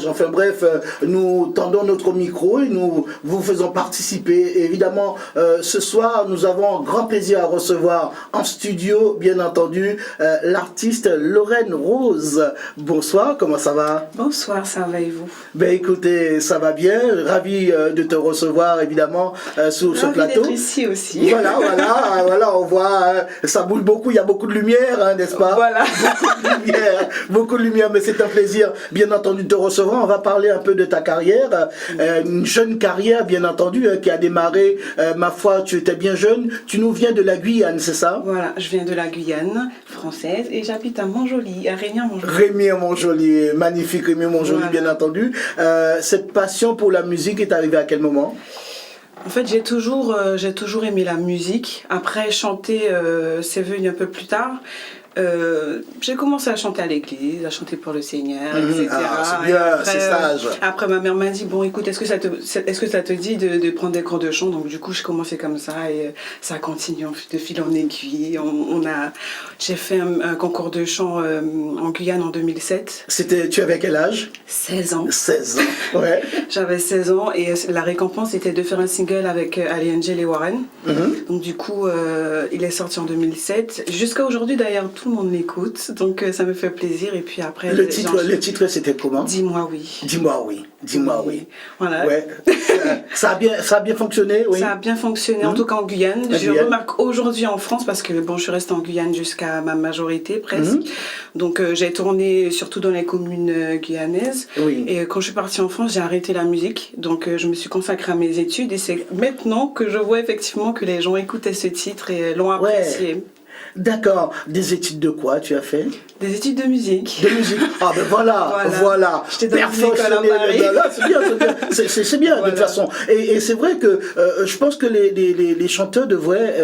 Enfin bref, nous tendons notre micro et nous vous faisons participer. Et évidemment, ce soir, nous avons grand plaisir à recevoir en studio, bien entendu, l'artiste Lorraine Rose. Bonsoir, comment ça va? Bonsoir, ça va et vous? Ben écoutez, ça va bien. Ravi de te recevoir, évidemment, sur ce plateau. D'être ici aussi. Voilà, on voit, ça bouge beaucoup, il y a beaucoup de lumière, hein, n'est-ce pas? Voilà. Beaucoup de lumière, mais c'est un plaisir, bien entendu, de te recevoir. On va parler un peu de ta carrière, une jeune carrière, bien entendu, qui a démarré, ma foi, tu étais bien jeune. Tu nous viens de la Guyane, c'est ça? Voilà, je viens de la Guyane française et j'habite à Montjoly, à Rémy-en-Montjoly. Rémy-en-Montjoly, magnifique Rémy-en-Montjoly, voilà. Bien entendu. Cette passion pour la musique est arrivée à quel moment? En fait, j'ai toujours aimé la musique. Après, chanter, c'est venu un peu plus tard. J'ai commencé à chanter à l'église, à chanter pour le Seigneur, etc. C'est bien, c'est sage. Après, ma mère m'a dit, bon, écoute, est-ce que ça te dit de prendre des cours de chant? Donc, du coup, j'ai commencé comme ça et ça a continué de fil en aiguille. J'ai fait un concours de chant en Guyane en 2007. Tu avais quel âge? 16 ans. 16 ans, ouais. J'avais 16 ans et la récompense était de faire un single avec Ali Angel et Warren. Donc, du coup, il est sorti en 2007. Jusqu'à aujourd'hui, d'ailleurs, tout le monde l'écoute, donc ça me fait plaisir. Et puis après, le titre c'était comment? Dis-moi oui. Dis-moi oui. Dis-moi oui. Voilà. Ouais. ça a bien fonctionné, oui. Ça a bien fonctionné, en tout cas en Guyane. Je remarque aujourd'hui en France, parce que bon, je suis restée en Guyane jusqu'à ma majorité presque. Donc j'ai tourné surtout dans les communes guyanaises. Oui. Et quand je suis partie en France, j'ai arrêté la musique. Donc je me suis consacrée à mes études. Et c'est maintenant que je vois effectivement que les gens écoutaient ce titre et l'ont apprécié. Ouais. D'accord. Des études de quoi tu as fait? Des études de musique. De musique. Ah ben voilà. J'étais dans l'école à Paris. C'est bien de toute façon. Et c'est vrai que je pense que les chanteurs devraient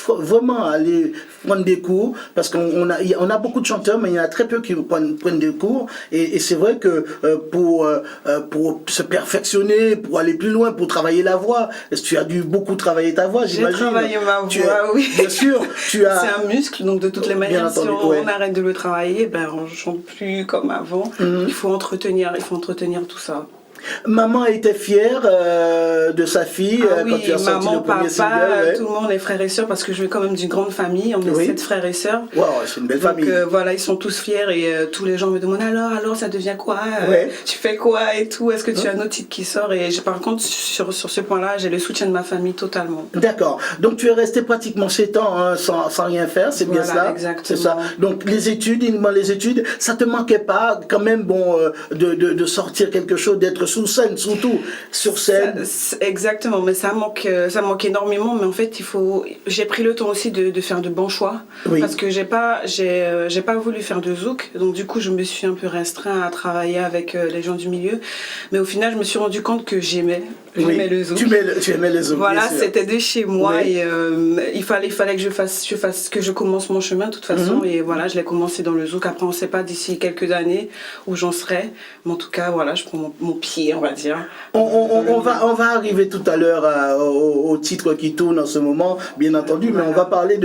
vraiment aller prendre des cours, parce qu'on a beaucoup de chanteurs, mais il y en a très peu qui prennent des cours. Et c'est vrai que pour se perfectionner, pour aller plus loin, pour travailler la voix, tu as dû beaucoup travailler ta voix, j'imagine. J'ai travaillé ma voix, oui. Bien sûr. C'est un muscle, donc de toutes les manières, si on arrête de le travailler, on ne chante plus comme avant. Il faut entretenir tout ça. Maman était fière de sa fille quand tu as sorti le premier single. Tout le monde, les frères et sœurs, parce que je viens quand même d'une grande famille, on est 7 frères et sœurs. Wow, c'est une belle famille. Voilà, ils sont tous fiers et tous les gens me demandent alors ça devient quoi? Tu fais quoi et tout? Est-ce que tu as un autre titre qui sort? Et par contre, sur ce point-là, j'ai le soutien de ma famille totalement. D'accord. Donc tu es resté pratiquement 7 ans sans rien faire, c'est bien ça? Exactement. C'est ça. Donc les études, ça te manquait pas quand même de sortir quelque chose, d'être sous scène, surtout sur scène? Exactement, mais ça manque énormément, mais en fait j'ai pris le temps aussi de faire de bons choix, parce que j'ai pas voulu faire de zouk, donc du coup je me suis un peu restreint à travailler avec les gens du milieu, mais au final je me suis rendu compte que j'aimais le zouk. Tu aimais le zouk. Voilà, c'était de chez moi et il fallait que je commence mon chemin de toute façon, et voilà, je l'ai commencé dans le zouk. Après on sait pas d'ici quelques années où j'en serai, mais en tout cas voilà, je prends mon pied, on va dire. On va arriver tout à l'heure au titre qui tourne en ce moment, bien entendu, mais on va parler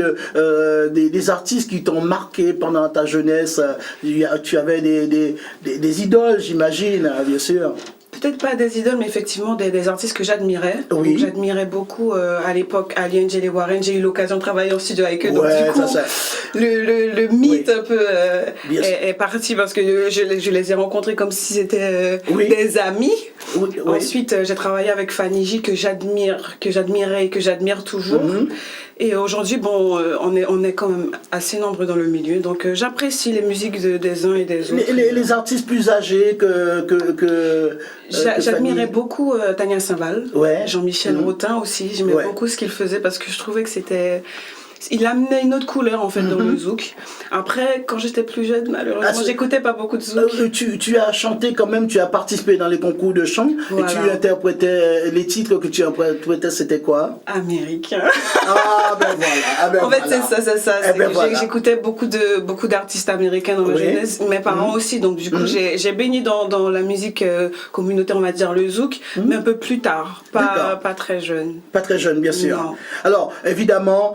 des artistes qui t'ont marqué pendant ta jeunesse. Tu avais des idoles, j'imagine, bien sûr. Peut-être pas des idoles, mais effectivement des artistes que j'admirais. Oui. J'admirais beaucoup à l'époque Ali Angel et Warren. J'ai eu l'occasion de travailler en studio avec eux. Donc du coup, le mythe un peu est parti, parce que je les ai rencontrés comme si c'était des amis. Ensuite, j'ai travaillé avec Fanny J, que j'admirais et que j'admire toujours. Et aujourd'hui, on est quand même assez nombreux dans le milieu, donc j'apprécie les musiques des uns et des autres. Les artistes plus âgés que j'admirais beaucoup Tania Saint-Val, Jean-Michel Rotin aussi. J'aimais beaucoup ce qu'il faisait, parce que je trouvais que il amenait une autre couleur en fait dans le zouk. Après, quand j'étais plus jeune, malheureusement, j'écoutais pas beaucoup de zouk. Tu as chanté quand même, tu as participé dans les concours de chant, et tu interprétais, les titres que tu interprétais, c'était quoi? Américain. Ah ben voilà. En fait, c'est ça. J'écoutais beaucoup d'artistes américains dans ma jeunesse, mes parents aussi, donc du coup, j'ai baigné dans la musique communautaire, on va dire le zouk, mais un peu plus tard, pas très jeune. Pas très jeune, bien sûr. Non. Alors, évidemment,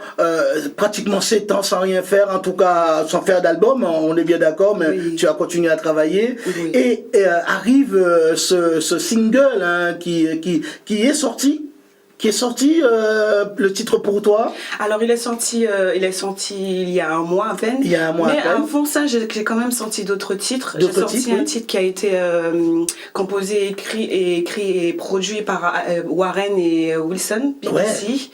pratiquement 7 ans sans rien faire, en tout cas sans faire d'album, on est bien d'accord, mais tu as continué à travailler. Et arrive ce single hein, qui est sorti. Le titre pour toi? Alors il est sorti il y a un mois à peine. Il y a un mois mais à peine. avant ça, j'ai quand même sorti d'autres titres. J'ai sorti un titre qui a été composé, écrit et produit par Warren et Wilson, BBC.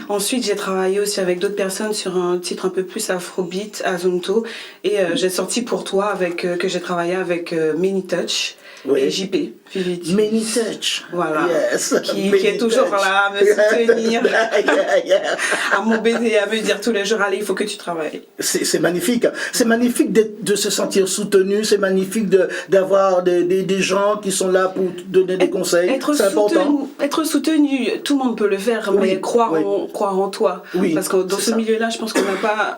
Ensuite, j'ai travaillé aussi avec d'autres personnes sur un titre un peu plus afrobeat, Azonto. Et j'ai sorti Pour toi que j'ai travaillé avec Many Touch. Et JP, Many Touch. Voilà. Yes. Qui est toujours là à me soutenir, à m'embêter, à me dire tous les jours, allez, il faut que tu travailles. C'est magnifique. C'est magnifique de se sentir soutenu. C'est magnifique d'avoir des gens qui sont là pour donner des conseils. C'est important. Être soutenu, tout le monde peut le faire, mais croire en toi. Parce que dans ce milieu-là, je pense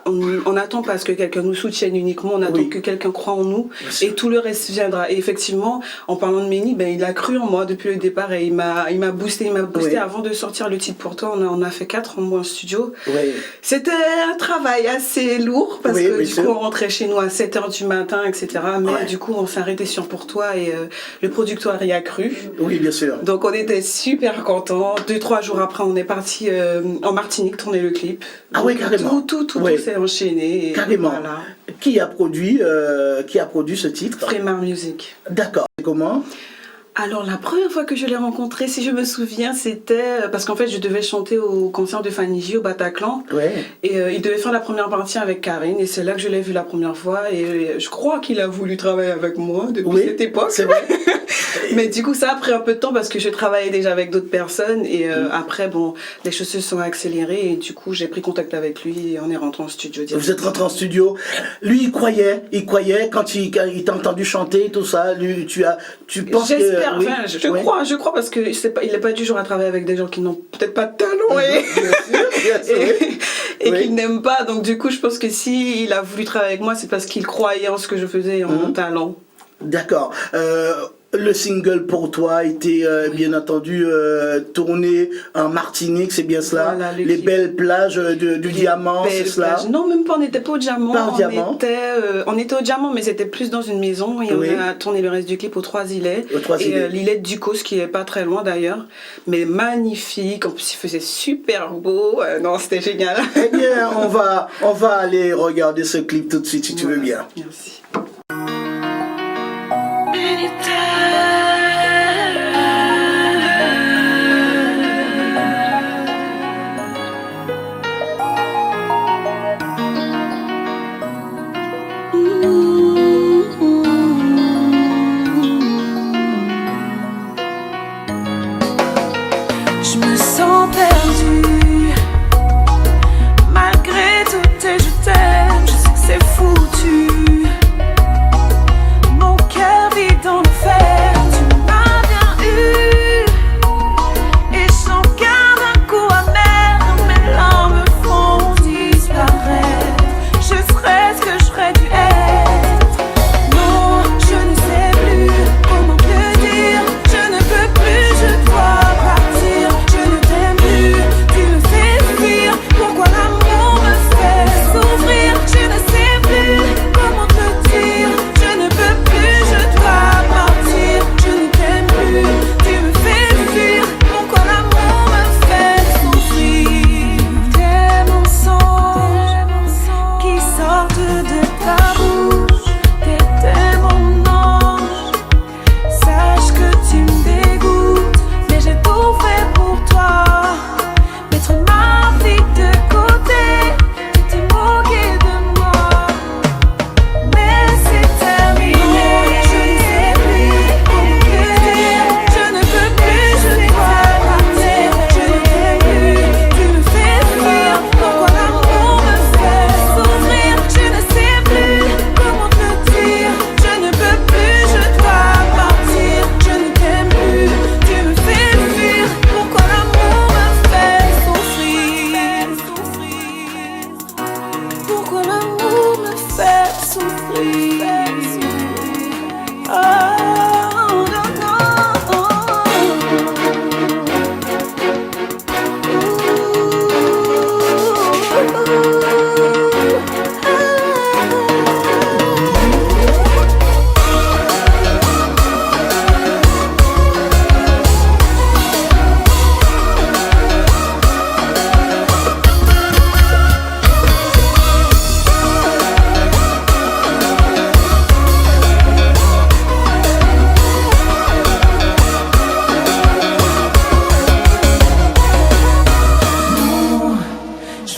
on n'attend pas à ce que quelqu'un nous soutienne uniquement, on attend que quelqu'un croit en nous et tout le reste viendra. Et effectivement, en parlant de Many, il a cru en moi depuis le départ et il m'a boosté. Avant de sortir le titre Pour toi. On a fait 4 mois en studio. C'était un travail assez lourd parce que du coup on rentrait chez nous à 7h du matin, etc. Mais du coup on s'est arrêté sur Pour toi et le producteur y a cru. Oui, bien sûr. Donc on était super contents. 2-3 jours après, on est parti en Martinique tourner le clip. Ah oui, carrément. Tout s'est enchaîné. Carrément. Voilà. Qui a produit ce titre? Fremar Music. D'accord. Comment? Alors la première fois que je l'ai rencontré, si je me souviens, c'était parce qu'en fait je devais chanter au concert de Fanny J au Bataclan. Et il devait faire la première partie avec Karine et c'est là que je l'ai vu la première fois et je crois qu'il a voulu travailler avec moi depuis cette époque. C'est vrai. Mais du coup ça a pris un peu de temps parce que je travaillais déjà avec d'autres personnes et après les choses se sont accélérées et du coup j'ai pris contact avec lui et on est rentré en studio. Vous êtes rentré en studio. Lui il croyait quand il t'a entendu chanter tout ça. Lui, tu penses que je crois parce que il n'est pas du genre à travailler avec des gens qui n'ont peut-être pas de talent et qu'ils n'aiment pas. Donc du coup, je pense que s'il a voulu travailler avec moi, c'est parce qu'il croyait en ce que je faisais et en mon talent. D'accord. Le single Pour toi a été bien entendu tourné en Martinique, c'est bien cela. Voilà, les belles plages du Diamant, c'est cela. Non, même pas, on n'était pas au Diamant. On était au Diamant, mais c'était plus dans une maison et on a tourné le reste du clip aux 3 îlets. L'îlet de Ducos, qui est pas très loin d'ailleurs, mais magnifique. En plus, il faisait super beau. Non, c'était génial. Eh bien, on va aller regarder ce clip tout de suite si tu veux bien. Merci. Je me sens perdue, malgré tout et je t'aime, je sais que c'est foutu.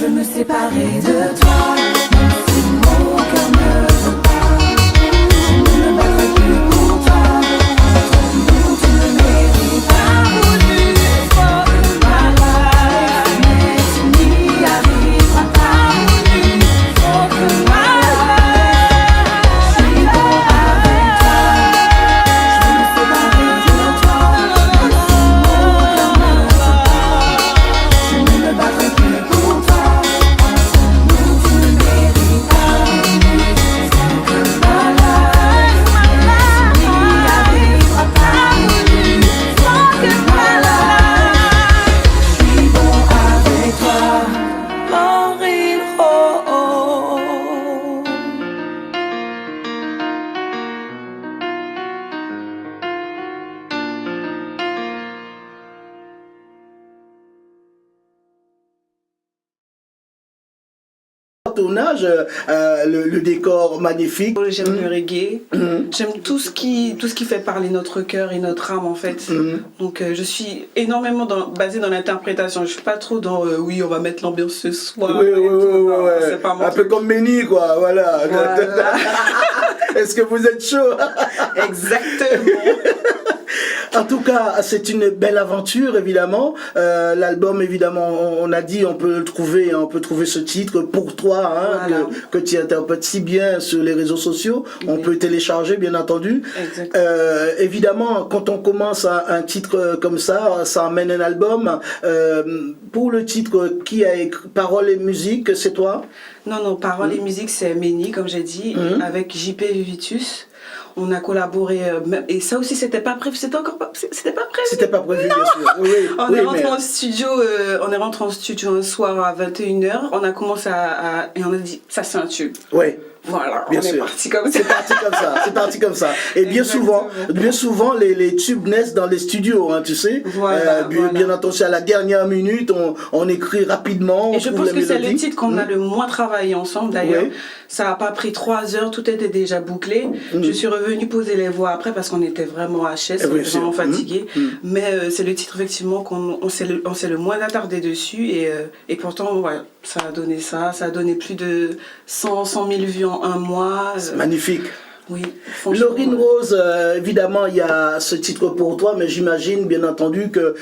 Je veux me séparer de toi, même si mon cœur ne veut pas. Je ne me battrai plus pour toi. Entre nous, tu ne mérites pas. Voulu, faut ma life, mais tu n'y arriveras pas. Voulu, faut que ma life. Je suis bon avec toi. Je veux me séparer de toi, même si mon cœur ne veut pas. Je ne me battrai plus pour toi. Tournage, le décor magnifique. J'aime le reggae, j'aime tout ce qui fait parler notre cœur et notre âme en fait. Donc je suis énormément basée dans l'interprétation. Je suis pas trop dans oui on va mettre l'ambiance ce soir. Oui. C'est pas mon truc. Peu comme Méni quoi, voilà. Est-ce que vous êtes chaud? Exactement. En tout cas, c'est une belle aventure, évidemment. L'album, évidemment, on a dit, on peut trouver ce titre pour toi, hein, voilà. que tu interprètes si bien sur les réseaux sociaux. On peut télécharger, bien entendu. Évidemment, quand on commence un titre comme ça amène un album. Pour le titre, qui a écrit paroles et musique, c'est toi? Non, paroles et musique, c'est Méni, comme j'ai dit, avec JP Vivitus. On a collaboré, et ça aussi c'était pas prévu, c'était pas prévu. C'était pas prévu, bien sûr. On est rentré en studio un soir à 21h, on a commencé et on a dit, ça c'est un tube. Oui. Voilà, bien on sûr. est parti comme ça. C'est parti comme ça. Et bien souvent, les tubes naissent dans les studios, hein, tu sais. Voilà. Bien entendu, à la dernière minute, on écrit rapidement. Et je pense que c'est le titre qu'on a le moins travaillé ensemble d'ailleurs. Oui. Ça n'a pas pris 3 heures, tout était déjà bouclé. Je suis revenue poser les voix après parce qu'on était vraiment HS, on était vraiment fatigués. Mais c'est le titre effectivement qu'on s'est le moins attardé dessus et pourtant ouais, ça a donné ça. Ça a donné plus de 100 000 vues en un mois. C'est magnifique. Oui, Laurine Rose, évidemment, il y a ce titre pour toi, mais j'imagine, bien entendu, que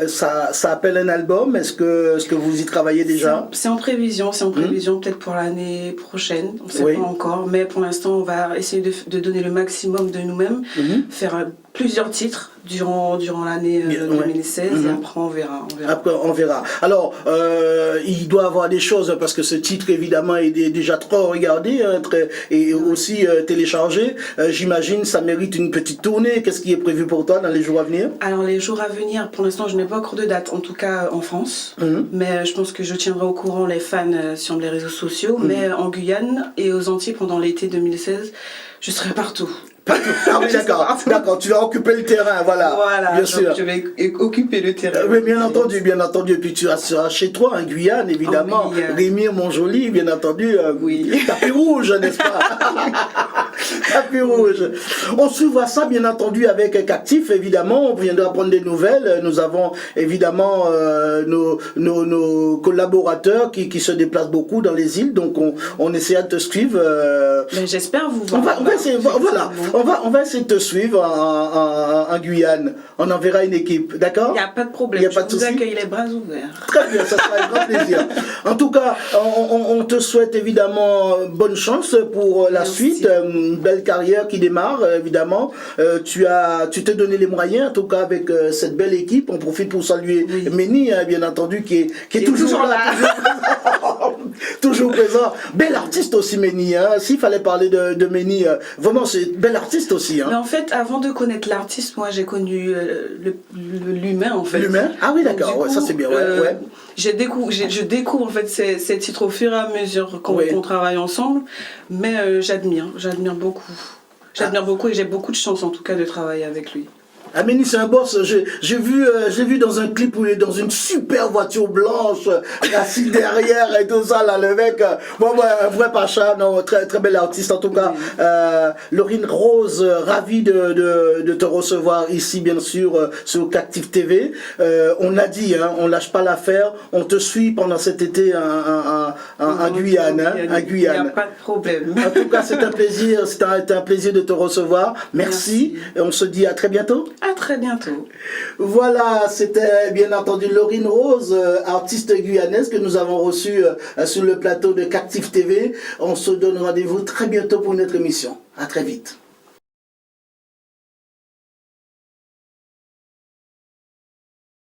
ça appelle un album. Est-ce que vous y travaillez déjà? C'est en prévision, peut-être pour l'année prochaine, on ne sait pas encore, mais pour l'instant, on va essayer de donner le maximum de nous-mêmes, faire plusieurs titres durant l'année 2016 et après on verra. Après on verra. Alors il doit y avoir des choses parce que ce titre évidemment est déjà trop regardé et aussi téléchargé. J'imagine ça mérite une petite tournée. Qu'est-ce qui est prévu pour toi dans les jours à venir? Alors les jours à venir, pour l'instant je n'ai pas encore de date, en tout cas en France, mais je pense que je tiendrai au courant les fans sur les réseaux sociaux, mais en Guyane et aux Antilles pendant l'été 2016, je serai partout. Ah oui, d'accord, tu vas occuper le terrain, voilà bien sûr. Je vais occuper le terrain. Oui, bien entendu, et puis tu seras chez toi, en Guyane, évidemment, Rémy Montjoly, bien entendu, tapis rouge, n'est-ce pas? Tapis rouge. On suivra ça, bien entendu, avec Captif, évidemment, on viendra prendre des nouvelles, nous avons évidemment nos collaborateurs qui se déplacent beaucoup dans les îles, donc on essaiera de te suivre. Mais j'espère vous voir. On va essayer de te suivre en Guyane. On enverra une équipe, d'accord? Il n'y a pas de problème. Je vous accueille les bras ouverts. Très bien, ça sera un grand plaisir. En tout cas, on te souhaite évidemment bonne chance pour la suite. Une belle carrière qui démarre, évidemment. Tu t'es donné les moyens, en tout cas avec cette belle équipe. On profite pour saluer Méni, bien entendu, qui est toujours là. Toujours présent. Bel artiste aussi, Méni. S'il fallait parler de Méni, vraiment, c'est bel artiste aussi. Mais en fait, avant de connaître l'artiste, moi, j'ai connu l'humain, en fait. L'humain? Ah oui, d'accord. Ça, c'est bien. Je découvre, en fait, ces titres au fur et à mesure qu'on travaille ensemble. Mais j'admire beaucoup. J'admire beaucoup et j'ai beaucoup de chance, en tout cas, de travailler avec lui. Amélie, c'est un boss. J'ai vu dans un clip où il est dans une super voiture blanche, assis derrière et tout ça, là, le mec. Un vrai pacha, non, très, très bel artiste en tout cas. Laurine Rose, ravi de te recevoir ici, bien sûr, sur Captive TV. On a dit, hein, on lâche pas l'affaire. On te suit pendant cet été en Guyane. Hein, Il n'y a pas de problème. En tout cas, c'est un plaisir, un plaisir de te recevoir. Merci. Et on se dit à très bientôt. À très bientôt. Voilà, c'était bien entendu Laurine Rose, artiste guyanaise que nous avons reçue sur le plateau de Captive TV. On se donne rendez-vous très bientôt pour une autre émission. À très vite.